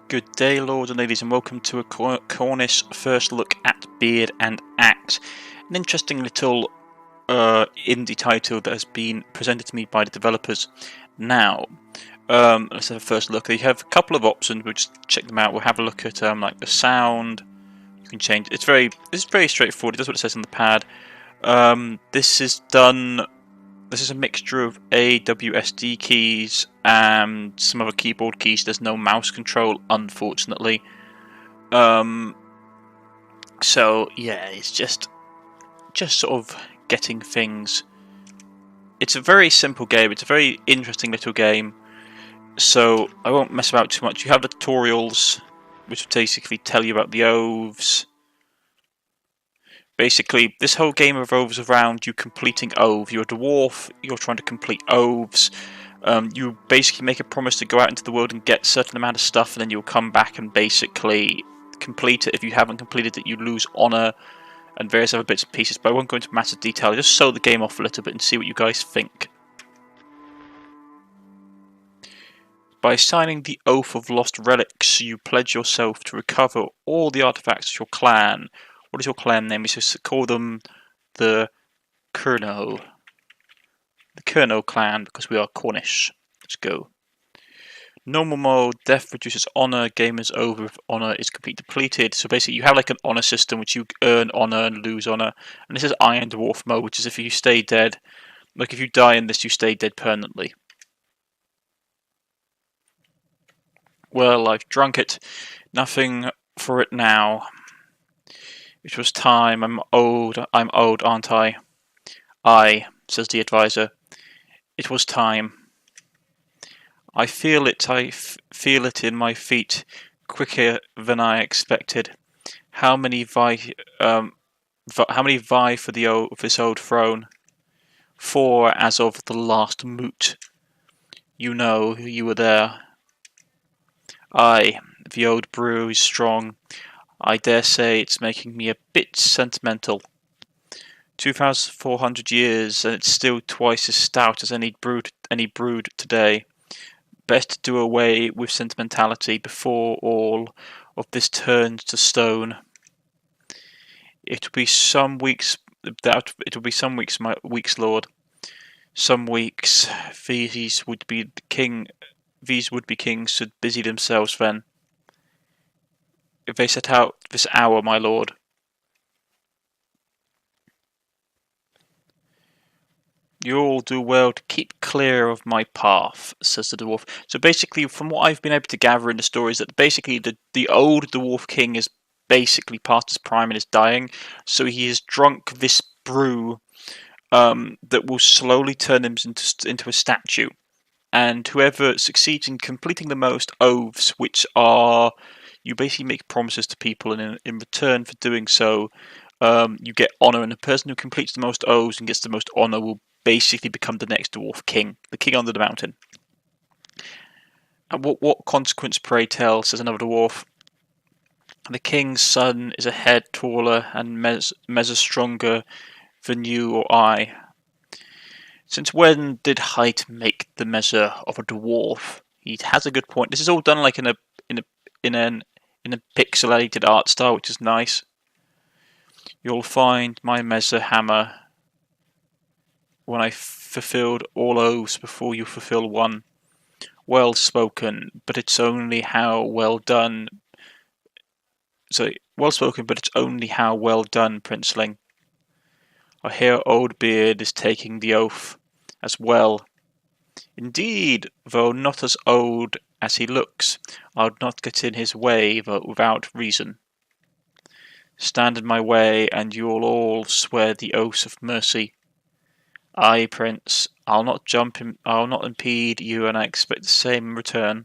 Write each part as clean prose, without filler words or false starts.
Good day, lords and ladies, and welcome to a Cornish first look at Beard and Axe. An interesting little indie title that has been presented to me by the developers. Now, let's have a first look. They have a couple of options. We'll just check them out. We'll have a look at like the sound. You can change. It's very straightforward. It does what it says on the pad. This is a mixture of AWSD keys and some other keyboard keys. There's no mouse control, unfortunately. So yeah, it's just sort of getting things. It's a very simple game. It's a very interesting little game. So I won't mess about too much. You have the tutorials, which basically tell you about the oaths. Basically, this whole game revolves around you completing oaths. You're a dwarf, you're trying to complete oaths. You basically make a promise to go out into the world and get a certain amount of stuff, and then you'll come back and basically complete it. If you haven't completed it, you lose honour and various other bits and pieces. But I won't go into massive detail. I'll just show the game off a little bit and see what you guys think. By signing the Oath of Lost Relics, you pledge yourself to recover all the artifacts of your clan. What is your clan name? We should call them the Kerno. The Kerno clan, because we are Cornish. Let's go. Normal mode, death reduces honor, game is over if honor is completely depleted. So basically you have like an honor system which you earn honor and lose honor. And this is Iron Dwarf mode, which is if you stay dead. Like if you die in this, you stay dead permanently. Well, I've drunk it. Nothing for it now. It was time. I'm old, aren't I? Aye, says the advisor. It was time. I feel it in my feet, quicker than I expected. How many vie for this old throne? 4 as of the last moot. You know, you were there. Aye, the old brew is strong. I dare say it's making me a bit sentimental. 2,400 years, and it's still twice as stout as any brewed today. Best to do away with sentimentality before all of this turns to stone. It'll be some weeks, my weeks, Lord. Some weeks. These would-be kings should busy themselves then. If they set out this hour, my lord. You all do well to keep clear of my path, says the dwarf. So basically, from what I've been able to gather in the story, is that basically the old dwarf king is basically past his prime and is dying. So he has drunk this brew that will slowly turn him into a statue. And whoever succeeds in completing the most oaths, which are... You basically make promises to people, and in return for doing so, you get honor. And the person who completes the most oaths and gets the most honor will basically become the next dwarf king, the king under the mountain. And what consequence, pray tell, says another dwarf. The king's son is a head taller and measures stronger than you or I. Since when did height make the measure of a dwarf? He has a good point. This is all done like in a pixelated art style, which is nice. You'll find my measure hammer when I fulfilled all oaths before you fulfill one. Well spoken, but it's only how well done. Well spoken, but it's only how well done, Princeling. I hear old Beard is taking the oath as well. Indeed, though not as old as he looks, I would not get in his way without reason. Stand in my way, and you'll all swear the oaths of mercy. Aye, Prince, I'll not impede you, and I expect the same in return.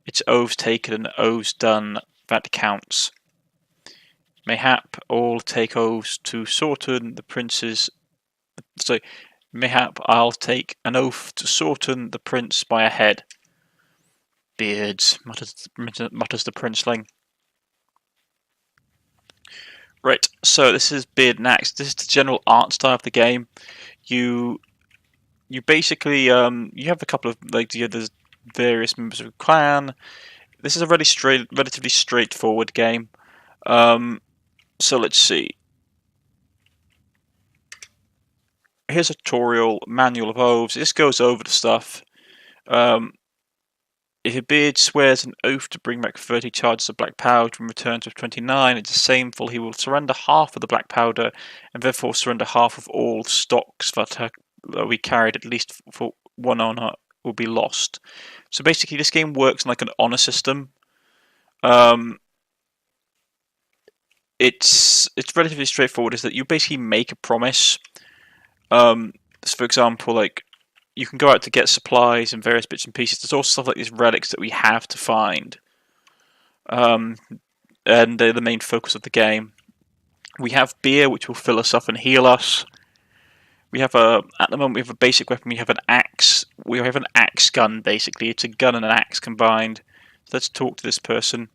It's oaths taken and oaths done that counts. Mayhap all take oaths to shorten the prince's... Mayhap I'll take an oath to shorten the prince by a head. Beards, mutters the princeling. Right, so this is Beard and Axe. This is the general art style of the game. You basically you have a couple of there's various members of a clan. This is a relatively straightforward game. So let's see. Here's a tutorial, manual of oaths. This goes over the stuff. If a beard swears an oath to bring back 30 charges of black powder and returns with 29, it's shameful. He will surrender half of the black powder and therefore surrender half of all stocks that we carried, at least for one honor, will be lost. So basically, this game works like an honor system. It's relatively straightforward. Is that you basically make a promise. So for example, like, you can go out to get supplies and various bits and pieces. There's also stuff like these relics that we have to find. And they're the main focus of the game. We have beer, which will fill us up and heal us. We have at the moment we have a basic weapon. We have an axe. We have an axe gun, basically. It's a gun and an axe combined. So let's talk to this person.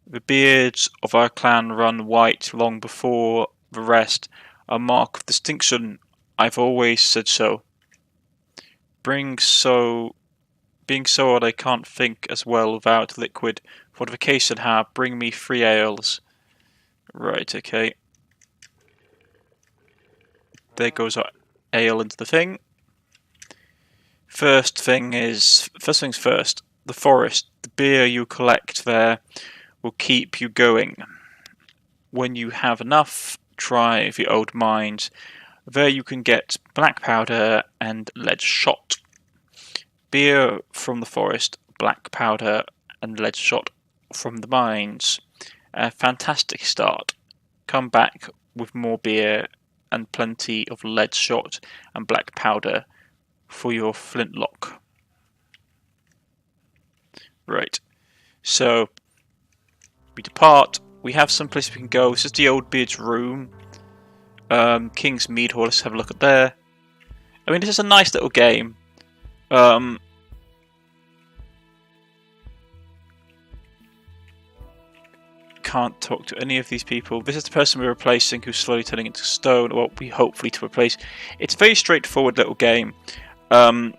The beards of our clan run white long before the rest. A mark of distinction. I've always said so. Being so odd I can't think as well without liquid. Fortification bring me 3 ales. Right, okay. There goes our ale into the thing. First things first. The forest. The beer you collect there will keep you going. When you have enough, try the old mines. There you can get black powder and lead shot. Beer from the forest, black powder and lead shot from the mines. A fantastic start. Come back with more beer and plenty of lead shot and black powder for your flintlock. Right. So we depart. We have some place we can go. This is the old beard's room. King's Mead Hall, let's have a look at there. I mean, this is a nice little game. Can't talk to any of these people. This is the person we're replacing who's slowly turning into stone, or we hopefully to replace. It's a very straightforward little game. You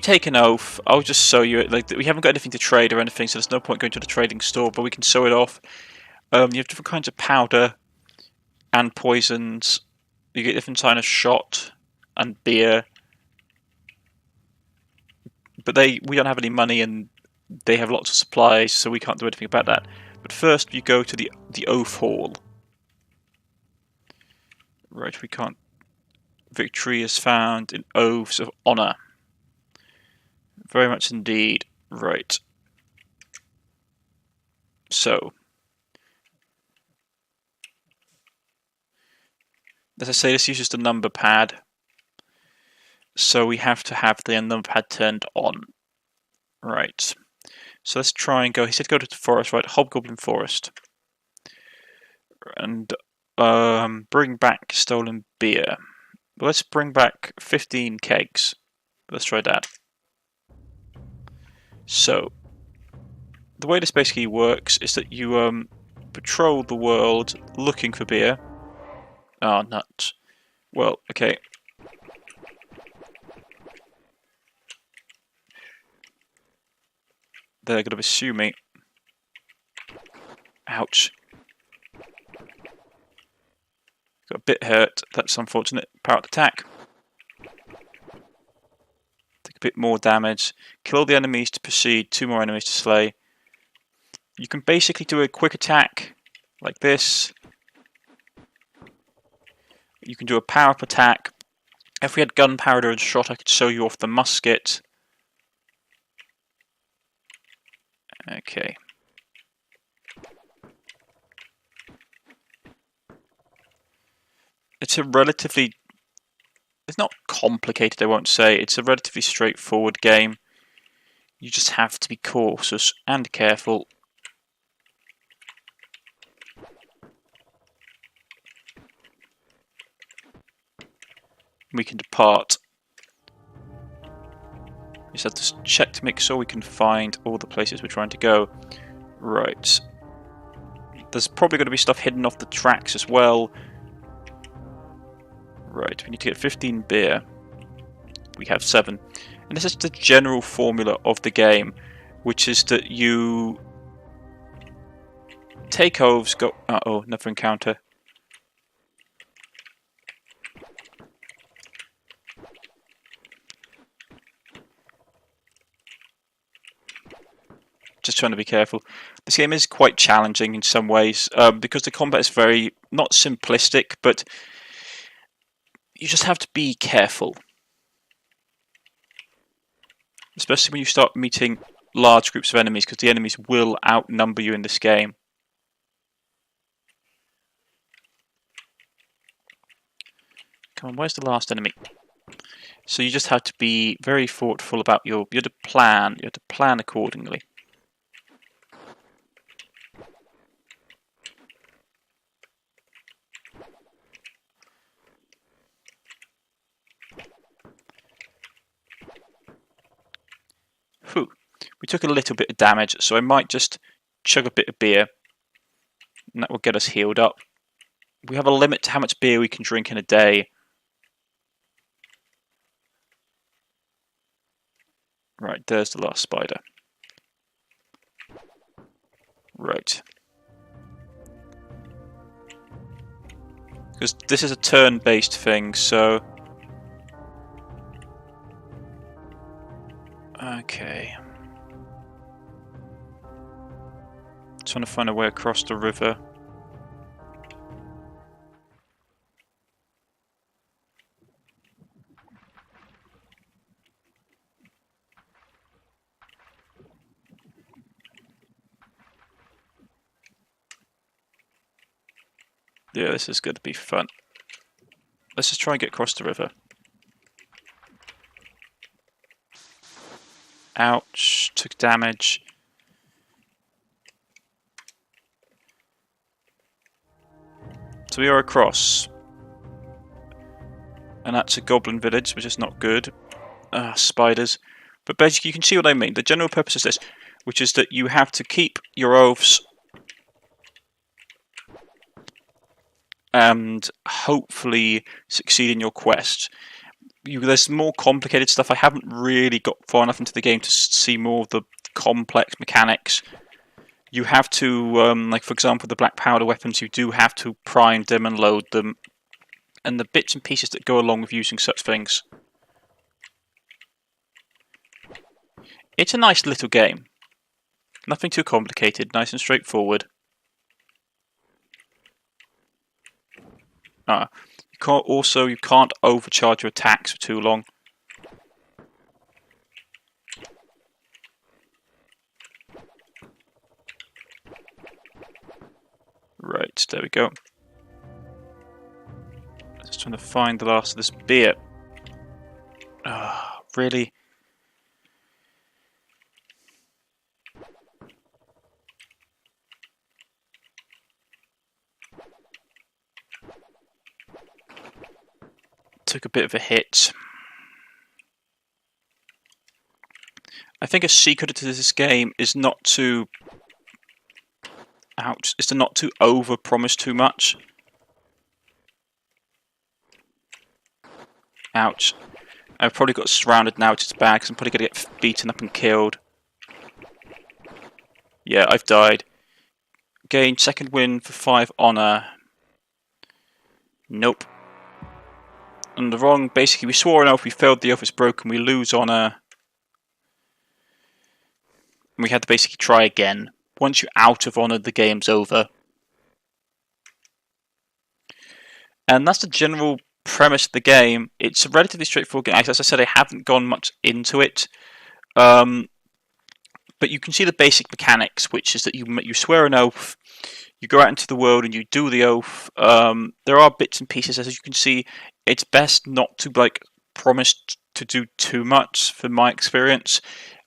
take an oath. I'll just show you it. Like, we haven't got anything to trade or anything, so there's no point going to the trading store, but we can sew it off. You have different kinds of powder and poisons. You get different kind of shot and beer, but we don't have any money and they have lots of supplies, so we can't do anything about that. But first you go to the oath hall. Right, we can't. Victory is found in oaths of honor. Very much indeed. Right. So as I say, this uses the number pad, so we have to have the number pad turned on. Right. So let's try and go. He said go to the forest, right? Hobgoblin Forest. And bring back stolen beer. Let's bring back 15 kegs. Let's try that. So the way this basically works is that you patrol the world looking for beer. Oh, nuts. Well, okay. They're going to pursue me. Ouch. Got a bit hurt. That's unfortunate. Power attack. Take a bit more damage. Kill all the enemies to proceed. 2 more enemies to slay. You can basically do a quick attack like this. You can do a power-up attack. If we had gunpowder and shot, I could show you off the musket. Okay. It's not complicated, I won't say. It's a relatively straightforward game. You just have to be cautious and careful. We can depart. We just have to check to make sure we can find all the places we're trying to go. Right. There's probably going to be stuff hidden off the tracks as well. Right, we need to get 15 beer. We have 7. And this is the general formula of the game. which is that you take oaths, go... Uh-oh, another encounter. Just trying to be careful. This game is quite challenging in some ways, because the combat is very, not simplistic, but you just have to be careful. Especially when you start meeting large groups of enemies, because the enemies will outnumber you in this game. Come on, where's the last enemy? So you just have to be very thoughtful about you have to plan accordingly. Whew. We took a little bit of damage, so I might just chug a bit of beer, and that will get us healed up. We have a limit to how much beer we can drink in a day. Right, there's the last spider. Right. Because this is a turn-based thing, so... Okay. Trying to find a way across the river. Yeah, this is going to be fun. Let's just try and get across the river. Ouch, took damage. So we are across. And that's a goblin village, which is not good. Spiders. But basically you can see what I mean. The general purpose is this, which is that you have to keep your oaths and hopefully succeed in your quest. There's more complicated stuff. I haven't really got far enough into the game to see more of the complex mechanics. You have to, like for example, the black powder weapons, you do have to prime them and load them, and the bits and pieces that go along with using such things. It's a nice little game. Nothing too complicated, nice and straightforward. You can't overcharge your attacks for too long. Right, there we go. Just trying to find the last of this beer. Really? Took a bit of a hit. I think a secret to this game is not to... Ouch. Is to not to over-promise too much. Ouch. I've probably got surrounded now, which is bad, because I'm probably going to get beaten up and killed. Yeah, I've died. Gained second win for 5 honour. Nope. And the wrong, basically we swore an oath, we failed the oath, it's broken, we lose honour. And we had to basically try again. Once you're out of honour, the game's over. And that's the general premise of the game. It's a relatively straightforward game. As I said, I haven't gone much into it. But you can see the basic mechanics, which is that you swear an oath, you go out into the world and you do the oath. There are bits and pieces, as you can see. It's best not to promise to do too much, from my experience.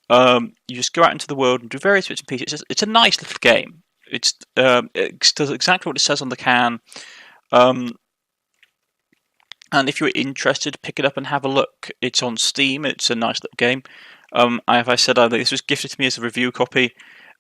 You just go out into the world and do various bits and pieces. It's a nice little game. It does exactly what it says on the can. And if you're interested, pick it up and have a look. It's on Steam. It's a nice little game. As I said, this was gifted to me as a review copy.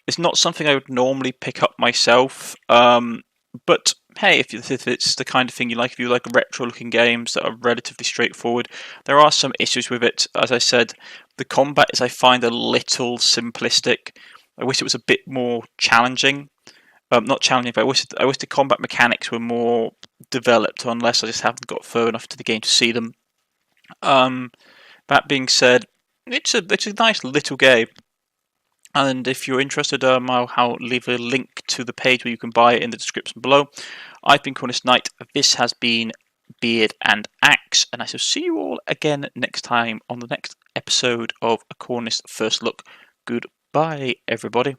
It's not something I would normally pick up myself, but hey, if it's the kind of thing you like, if you like retro-looking games that are relatively straightforward, there are some issues with it. As I said, the combat is, I find, a little simplistic. I wish it was a bit more challenging. Not challenging, but I wish the combat mechanics were more developed, unless I just haven't got far enough to the game to see them. That being said, it's a nice little game. And if you're interested, I'll leave a link to the page where you can buy it in the description below. I've been Cornish-Knight. This has been Beard and Axe, and I shall see you all again next time on the next episode of A Cornish First Look. Goodbye, everybody.